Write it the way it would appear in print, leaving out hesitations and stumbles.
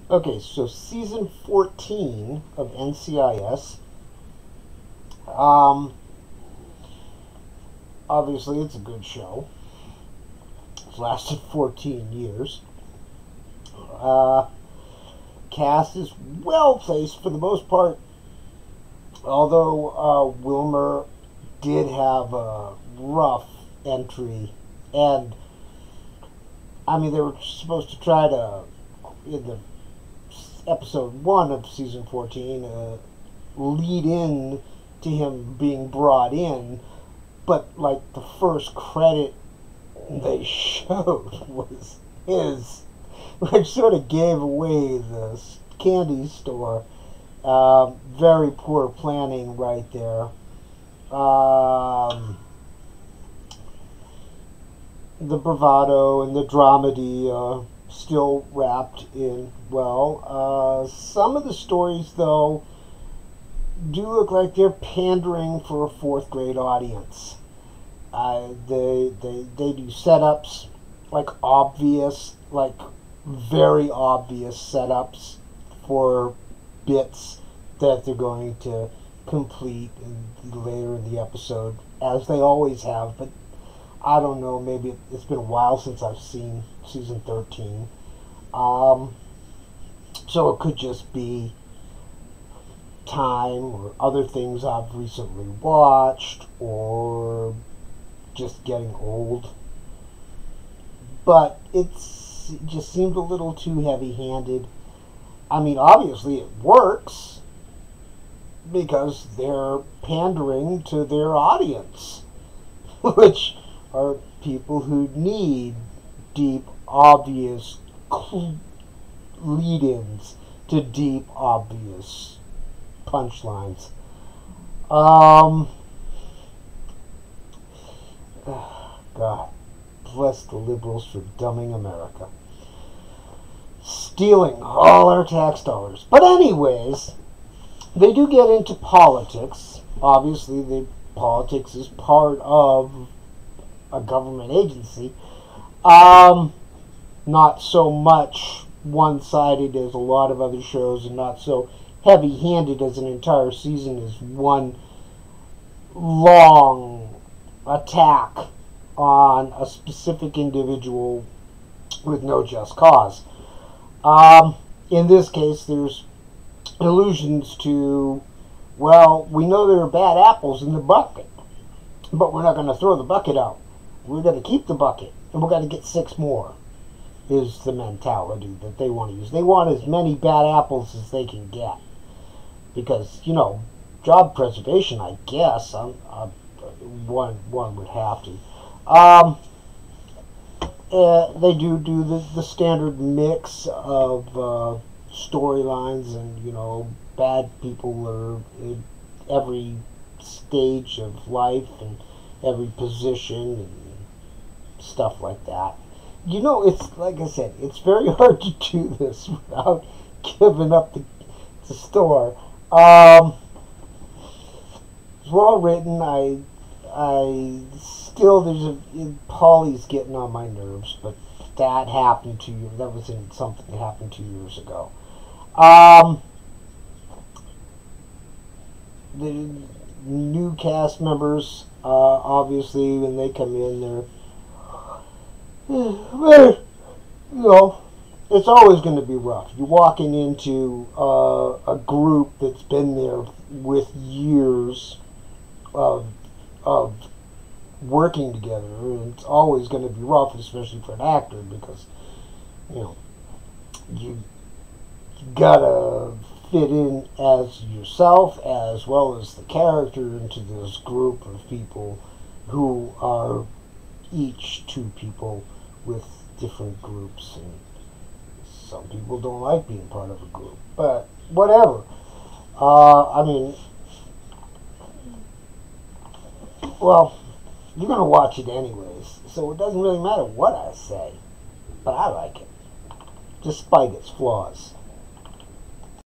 Okay, so season 14 of NCIS. Um, Obviously, it's a good show. It's lasted 14 years. Uh, Cast is well placed for the most part, although Wilmer did have a rough entry, and I mean, they were supposed to try to, in the episode 1 of season 14, lead in to him being brought in, but like the first credit they showed was his, which sort of gave away the candy store. Very poor planning right there. The bravado and the dramedy still wrapped in well. Some of the stories, though, do look like they're pandering for a fourth grade audience. They do setups, like very obvious setups for bits that they're going to complete later in the episode, as they always have. But I don't know, maybe it's been a while since I've seen season 13. So it could just be time or other things I've recently watched or just getting old. But it just seemed a little too heavy-handed. I mean, obviously it works because they're pandering to their audience, which are people who need deep, obvious lead-ins to deep, obvious punchlines. God bless the liberals for dumbing America. Stealing all our tax dollars. But anyways, they do get into politics. Obviously, politics is part of a government agency. Not so much one-sided as a lot of other shows, and not so heavy-handed as an entire season is one long attack on a specific individual with no just cause. In this case, there's allusions to, well, we know there are bad apples in the bucket, but we're not going to throw the bucket out. We're going to keep the bucket, and we're going to get 6 more, is the mentality that they want to use. They want as many bad apples as they can get. Because, job preservation, I guess, one would have to. They do the standard mix of storylines, and bad people are in every stage of life and every position and stuff like that. It's like I said, it's very hard to do this without giving up the store. It's well written. I still Polly's getting on my nerves, but that happened that was something that happened 2 years ago. The new cast members, obviously, when they come in, it's always going to be rough. You're walking into a group that's been there with years of working together, and it's always going to be rough, especially for an actor, because you gotta fit in as yourself as well as the character into this group of people who are each 2 people with different groups, and some people don't like being part of a group, but whatever. Well, you're going to watch it anyways, so it doesn't really matter what I say, but I like it, despite its flaws.